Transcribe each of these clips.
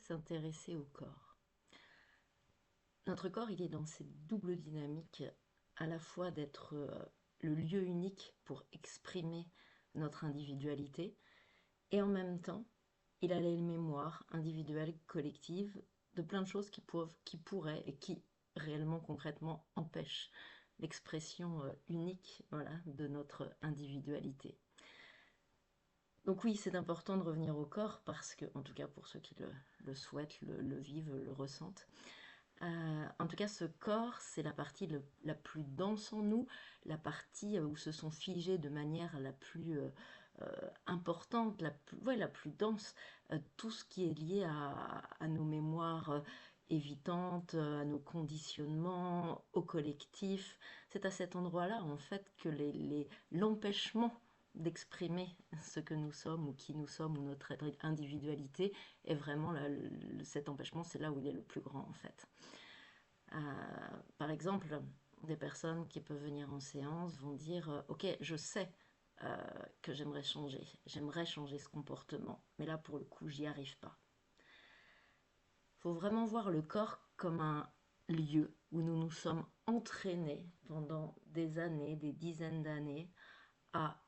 S'intéresser au corps. Notre corps, il est dans cette double dynamique, à la fois d'être le lieu unique pour exprimer notre individualité, et en même temps, il a les mémoires individuelles, collectives, de plein de choses qui pourraient et qui réellement, concrètement, empêchent l'expression unique, voilà, de notre individualité. Donc oui, c'est important de revenir au corps parce que, en tout cas pour ceux qui le souhaitent, le vivent, le ressentent. En tout cas, ce corps, c'est la partie la plus dense en nous, la partie où se sont figés de manière la plus importante, ouais, la plus dense, tout ce qui est lié à nos mémoires évitantes, à nos conditionnements, au collectif. C'est à cet endroit-là, en fait, que l'empêchement d'exprimer ce que nous sommes ou qui nous sommes ou notre individualité est vraiment cet empêchement, c'est là où il est le plus grand en fait. Par exemple, des personnes qui peuvent venir en séance vont dire ok, je sais que j'aimerais changer ce comportement, mais là pour le coup j'y arrive pas. Il faut vraiment voir le corps comme un lieu où nous nous sommes entraînés pendant des années, des dizaines d'années à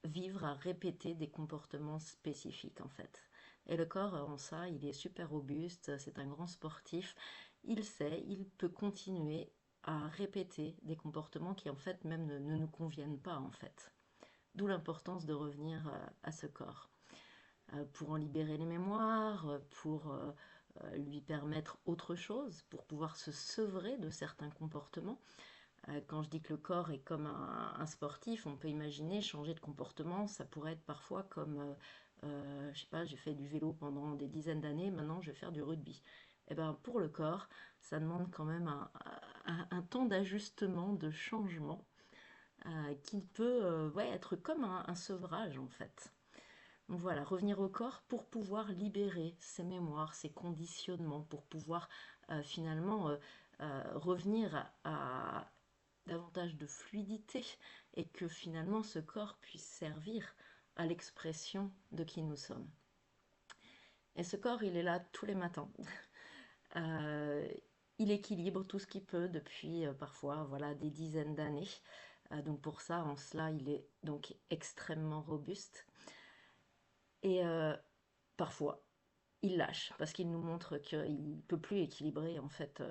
vivre, à répéter des comportements spécifiques en fait. Et le corps en ça, il est super robuste, c'est un grand sportif, il sait, il peut continuer à répéter des comportements qui en fait même ne nous conviennent pas en fait. D'où l'importance de revenir à ce corps. Pour en libérer les mémoires, pour lui permettre autre chose, pour pouvoir se sevrer de certains comportements. Quand je dis que le corps est comme un sportif, on peut imaginer changer de comportement. Ça pourrait être parfois comme, je sais pas, j'ai fait du vélo pendant des dizaines d'années, maintenant je vais faire du rugby. Et ben pour le corps, ça demande quand même un temps d'ajustement, de changement, qui peut ouais, être comme un sevrage en fait. Donc voilà, revenir au corps pour pouvoir libérer ses mémoires, ses conditionnements, pour pouvoir finalement revenir à davantage de fluidité et que finalement ce corps puisse servir à l'expression de qui nous sommes. Et ce corps, il est là tous les matins. Euh, il équilibre tout ce qu'il peut depuis parfois voilà, des dizaines d'années. Donc pour ça, en cela, il est donc extrêmement robuste. Et parfois, il lâche parce qu'il nous montre qu'il ne peut plus équilibrer en fait.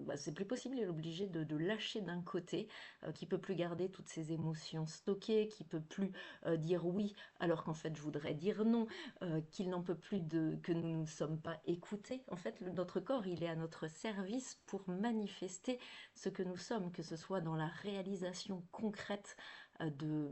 Bah, c'est plus possible, il est obligé de lâcher d'un côté, qui peut plus garder toutes ses émotions stockées, qui peut plus dire oui alors qu'en fait je voudrais dire non, qu'il n'en peut plus que nous ne sommes pas écoutés. En fait, notre corps, il est à notre service pour manifester ce que nous sommes, que ce soit dans la réalisation concrète de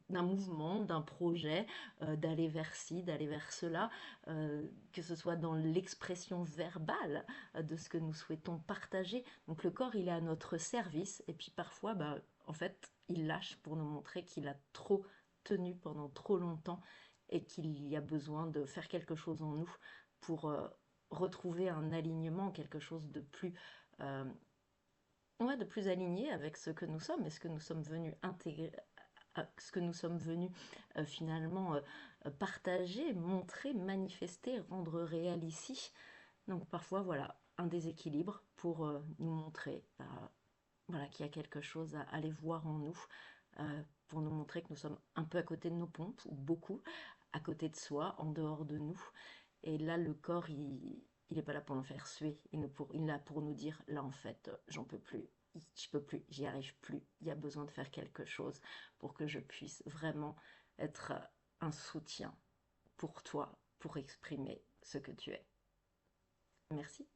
d'un mouvement, d'un projet, d'aller vers ci, d'aller vers cela, que ce soit dans l'expression verbale de ce que nous souhaitons partager. Donc le corps, il est à notre service et puis parfois, bah, en fait, il lâche pour nous montrer qu'il a trop tenu pendant trop longtemps et qu'il y a besoin de faire quelque chose en nous pour retrouver un alignement, quelque chose de plus... ouais, de plus aligné avec ce que nous sommes et ce que nous sommes venus intégrer, ce que nous sommes venus finalement partager, montrer, manifester, rendre réel ici. Donc parfois, voilà, un déséquilibre pour nous montrer voilà, qu'il y a quelque chose à aller voir en nous, pour nous montrer que nous sommes un peu à côté de nos pompes, ou beaucoup à côté de soi, en dehors de nous. Et là, le corps, il n'est pas là pour nous faire suer, il est là pour nous dire, là en fait, j'en peux plus, je peux plus, j'y arrive plus, il y a besoin de faire quelque chose pour que je puisse vraiment être un soutien pour toi, pour exprimer ce que tu es. Merci.